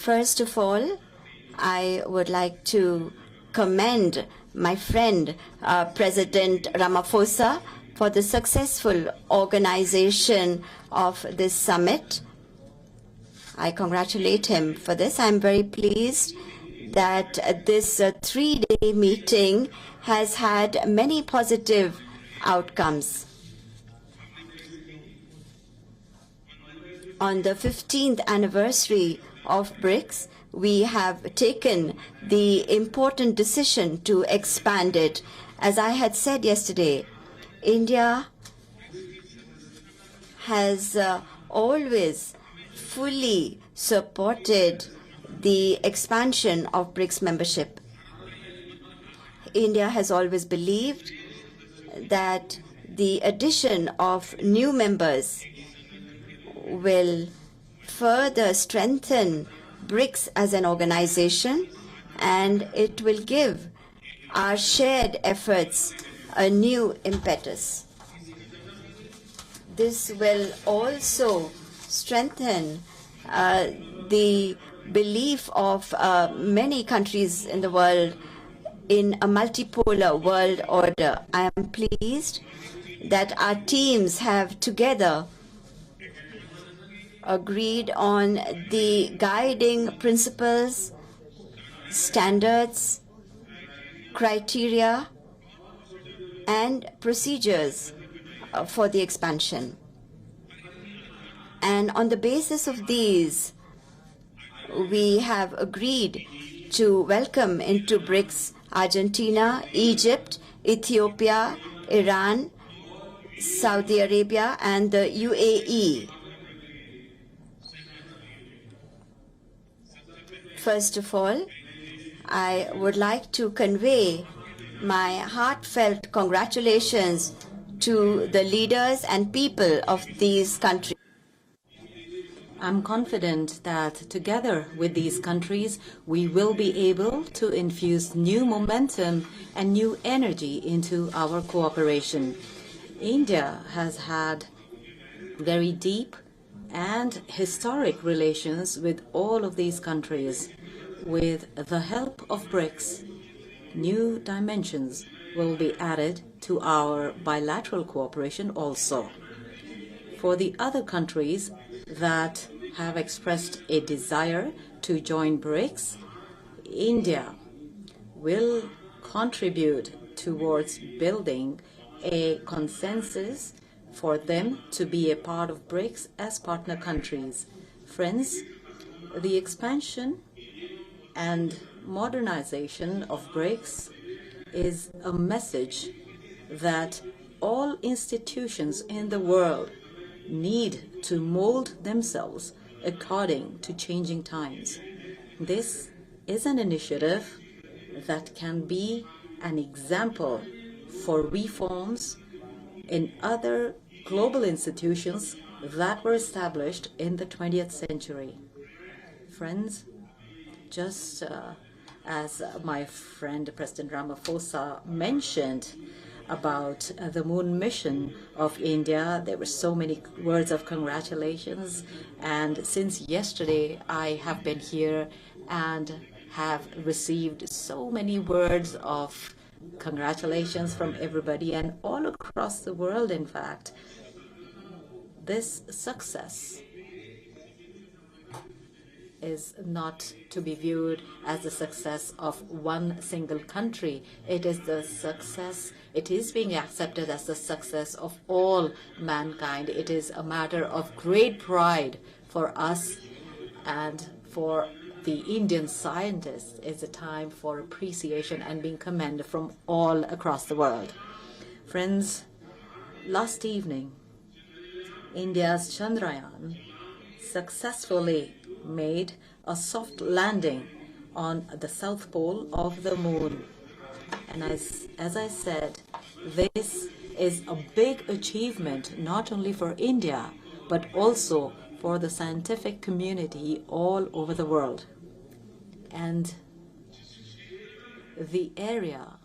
First of all, I would like to commend my friend, President Ramaphosa, for the successful organization of this summit. I congratulate him for this. I'm very pleased that this three-day meeting has had many positive outcomes. On the 15th anniversary of BRICS, we have taken the important decision to expand it. As I had said yesterday, India has always fully supported the expansion of BRICS membership. India has always believed that the addition of new members will further strengthen BRICS as an organization, and it will give our shared efforts a new impetus. This will also strengthen the belief of many countries in the world in a multipolar world order. I am pleased that our teams have together agreed on the guiding principles, standards, criteria, and procedures for the expansion. And on the basis of these, we have agreed to welcome into BRICS Argentina, Egypt, Ethiopia, Iran, Saudi Arabia, and the UAE. First of all, I would like to convey my heartfelt congratulations to the leaders and people of these countries. I'm confident that together with these countries, we will be able to infuse new momentum and new energy into our cooperation. India has had very deep and historic relations with all of these countries. With the help of BRICS, new dimensions will be added to our bilateral cooperation also. For the other countries that have expressed a desire to join BRICS, India will contribute towards building a consensus for them to be a part of BRICS as partner countries. Friends, the expansion and modernization of BRICS is a message that all institutions in the world need to mold themselves according to changing times. This is an initiative that can be an example for reforms in other global institutions that were established in the 20th century. Friends, just as my friend President Ramaphosa mentioned about the moon mission of India, there were so many words of congratulations, and since yesterday I have been here and have received so many words of congratulations from everybody and all across the world. In fact, this success is not to be viewed as the success of one single country. It is the success, it is being accepted as the success of all mankind. It is a matter of great pride for us and for the Indian scientists. It's a time for appreciation and being commended from all across the world. Friends, last evening, India's Chandrayaan successfully made a soft landing on the south pole of the moon. And as I said, this is a big achievement not only for India, but also for the scientific community all over the world. And the area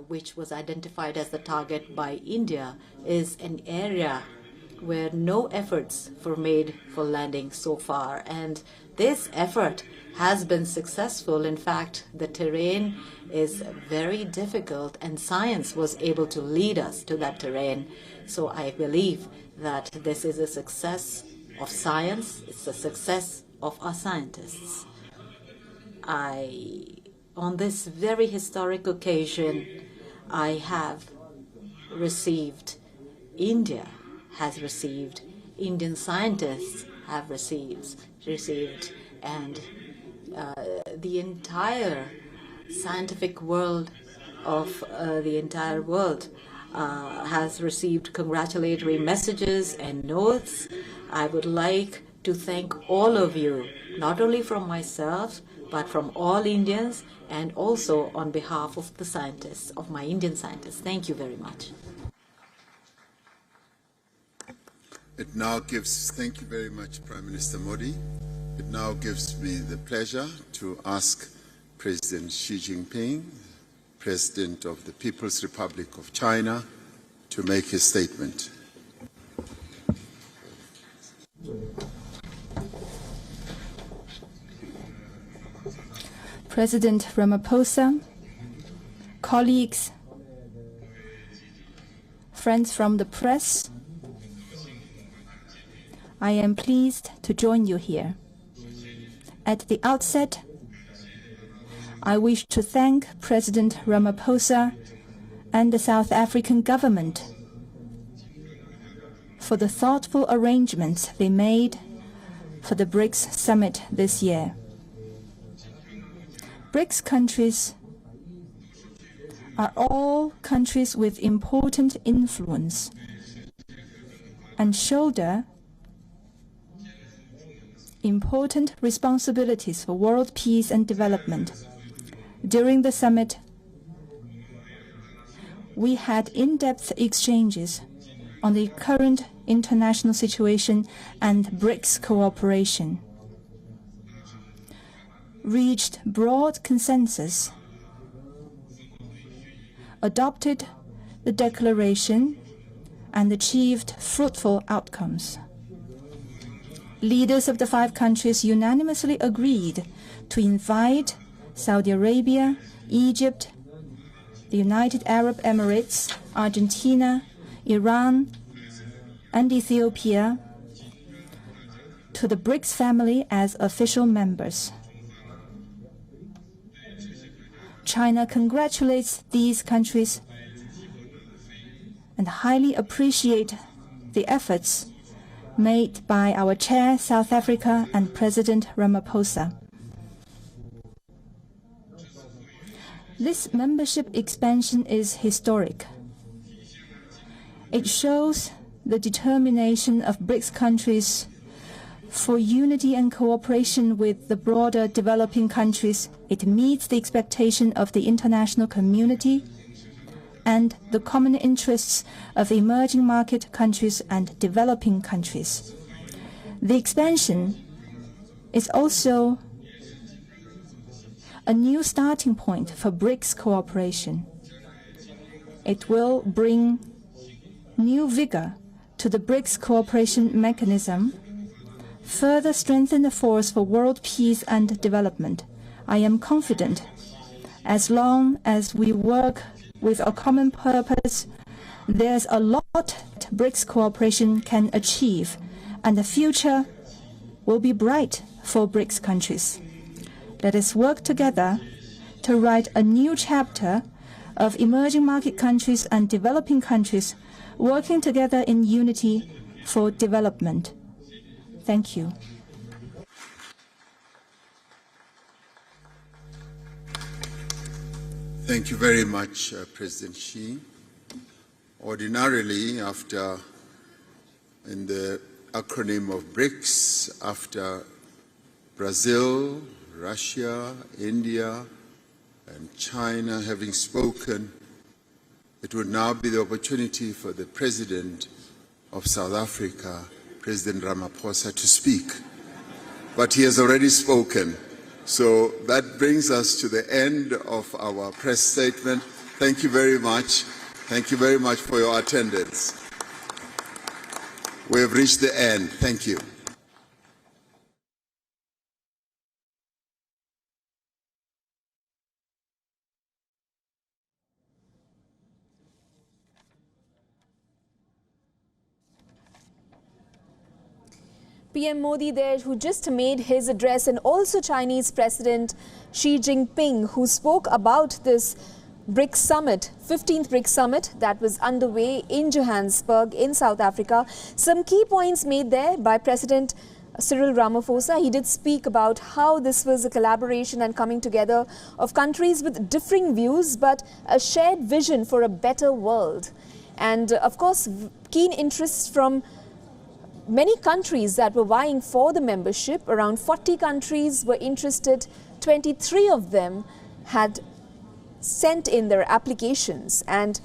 which was identified as the target by India is an area where no efforts were made for landing so far. And this effort has been successful. In fact, the terrain is very difficult, and science was able to lead us to that terrain. So I believe that this is a success of science. It's a success of our scientists. On this very historic occasion, I have received, India has received, Indian scientists have received, and the entire scientific world of the entire world has received congratulatory messages and notes. I would like to thank all of you, not only from myself, but from all Indians, and also on behalf of the scientists, of my Indian scientists. Thank you very much. Thank you very much, Prime Minister Modi. It now gives me the pleasure to ask President Xi Jinping, President of the People's Republic of China, to make his statement. President Ramaphosa, colleagues, friends from the press, I am pleased to join you here. At the outset, I wish to thank President Ramaphosa and the South African government for the thoughtful arrangements they made for the BRICS Summit this year. BRICS countries are all countries with important influence and shoulder important responsibilities for world peace and development. During the summit, we had in-depth exchanges on the current international situation and BRICS cooperation, reached broad consensus, adopted the declaration, and achieved fruitful outcomes. Leaders of the 5 countries unanimously agreed to invite Saudi Arabia, Egypt, the United Arab Emirates, Argentina, Iran, and Ethiopia to the BRICS family as official members. China congratulates these countries and highly appreciates the efforts made by our chair, South Africa, and President Ramaphosa. This membership expansion is historic. It shows the determination of BRICS countries for unity and cooperation with the broader developing countries. It meets the expectation of the international community and the common interests of emerging market countries and developing countries. The expansion is also a new starting point for BRICS cooperation. It will bring new vigor to the BRICS cooperation mechanism, further strengthen the force for world peace and development. I am confident as long as we work with a common purpose, there's a lot that BRICS cooperation can achieve, and the future will be bright for BRICS countries. Let us work together to write a new chapter of emerging market countries and developing countries working together in unity for development. Thank you. Thank you very much, President Xi. Ordinarily, in the acronym of BRICS, after Brazil, Russia, India, and China having spoken, it would now be the opportunity for the President of South Africa, President Ramaphosa, to speak. But he has already spoken. So that brings us to the end of our press statement. Thank you very much. Thank you very much for your attendance. We have reached the end. Thank you. PM Modi there, who just made his address, and also Chinese President Xi Jinping, who spoke about this BRICS Summit, 15th BRICS Summit that was underway in Johannesburg in South Africa. Some key points made there by President Cyril Ramaphosa. He did speak about how this was a collaboration and coming together of countries with differing views, but a shared vision for a better world. And of course, keen interest from many countries that were vying for the membership. Around 40 countries were interested. 23 of them had sent in their applications, and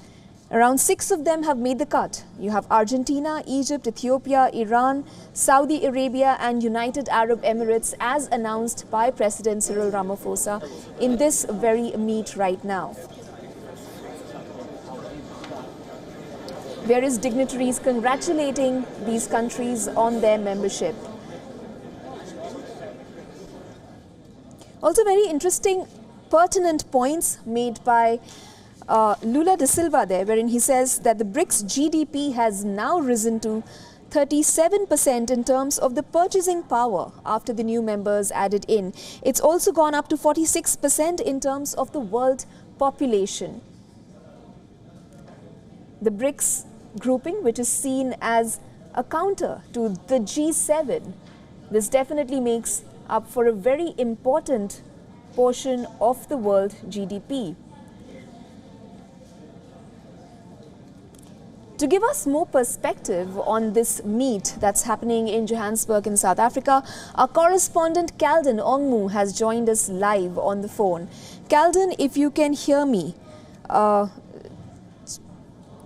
around 6 of them have made the cut. You have Argentina, Egypt, Ethiopia, Iran, Saudi Arabia and United Arab Emirates, as announced by President Cyril Ramaphosa in this very meet right now. Various dignitaries congratulating these countries on their membership. Also very interesting, pertinent points made by Lula da Silva there, wherein he says that the BRICS GDP has now risen to 37% in terms of the purchasing power after the new members added in. It's also gone up to 46% in terms of the world population. The BRICS grouping, which is seen as a counter to the G7, this definitely makes up for a very important portion of the world GDP. To give us more perspective on this meet that's happening in Johannesburg in South Africa, our correspondent Calden Ongmu has joined us live on the phone. Calden, if you can hear me,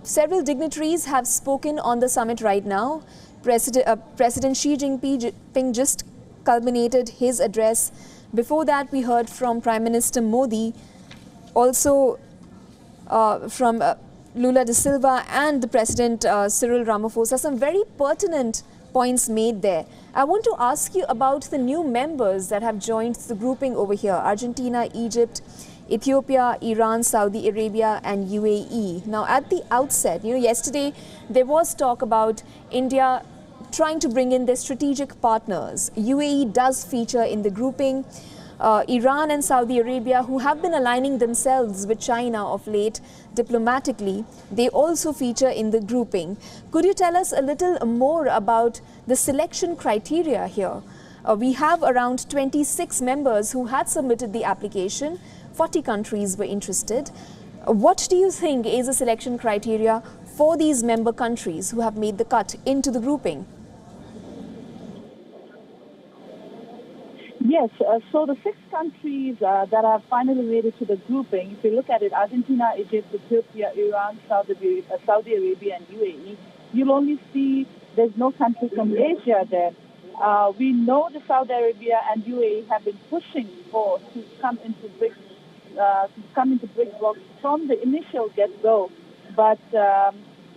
several dignitaries have spoken on the summit right now. President Xi Jinping just culminated his address. Before that, we heard from Prime Minister Modi, also from Lula da Silva and the President Cyril Ramaphosa. Some very pertinent points made there. I want to ask you about the new members that have joined the grouping over here: Argentina, Egypt, Ethiopia, Iran, Saudi Arabia and UAE. Now, at the outset, yesterday there was talk about India trying to bring in their strategic partners. UAE does feature in the grouping. Iran and Saudi Arabia, who have been aligning themselves with China of late diplomatically, they also feature in the grouping. Could you tell us a little more about the selection criteria here? We have around 26 members who had submitted the application. 40 countries were interested. What do you think is the selection criteria for these member countries who have made the cut into the grouping? Yes, so the 6 countries that have finally made it to the grouping, if you look at it, Argentina, Egypt, Ethiopia, Iran, Saudi Arabia and UAE, you'll only see there's no country from Asia there. We know the Saudi Arabia and UAE have been pushing to come into BRICS blocks from the initial get-go. But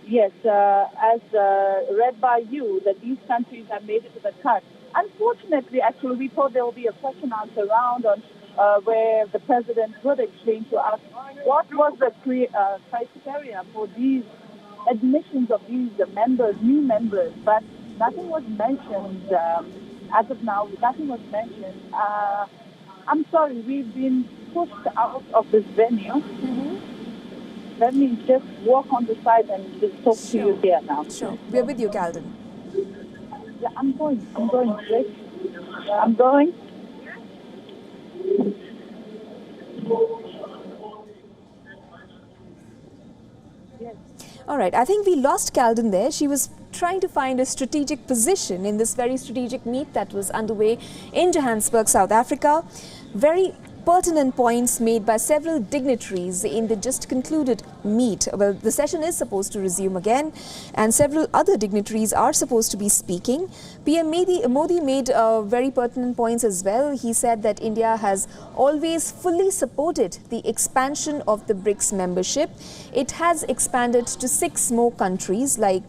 yes, as read by you, that these countries have made it to the cut. Unfortunately, actually, we thought there will be a question-answer round on where the president would explain to us what was the criteria for these admissions of these members, new members. But nothing was mentioned as of now. Nothing was mentioned. I'm sorry, we've been pushed out of this venue. Mm-hmm. Let me just walk on the side and just talk to you here now. Sure. We're with you, Calden. Yeah, I'm going, Grace. I'm going. Yes. All right, I think we lost Calden there. She was trying to find a strategic position in this very strategic meet that was underway in Johannesburg, South Africa. Very pertinent points made by several dignitaries in the just concluded meet. Well, the session is supposed to resume again, and several other dignitaries are supposed to be speaking. PM Modi made very pertinent points as well. He said that India has always fully supported the expansion of the BRICS membership. It has expanded to 6 more countries like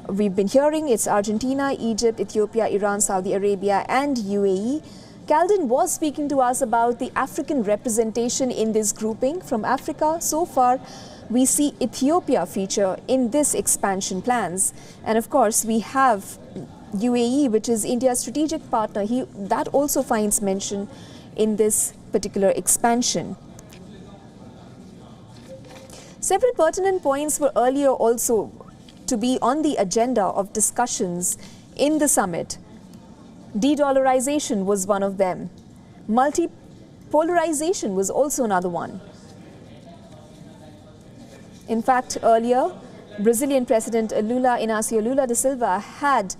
we've been hearing, it's Argentina, Egypt, Ethiopia, Iran, Saudi Arabia and UAE. Calden was speaking to us about the African representation in this grouping. From Africa, so far, we see Ethiopia feature in this expansion plans. And of course, we have UAE, which is India's strategic partner. That also finds mention in this particular expansion. Several pertinent points were earlier also to be on the agenda of discussions in the summit. De-dollarization was one of them. Multipolarization was also another one. In fact, earlier, Brazilian President Lula Inácio Lula da Silva had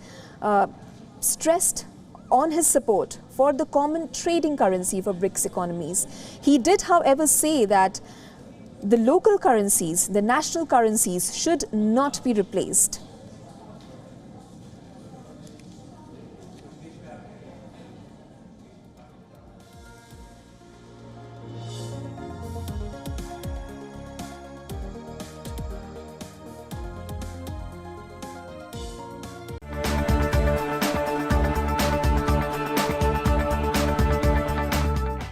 stressed on his support for the common trading currency for BRICS economies. He did, however, say that the local currencies, the national currencies, should not be replaced.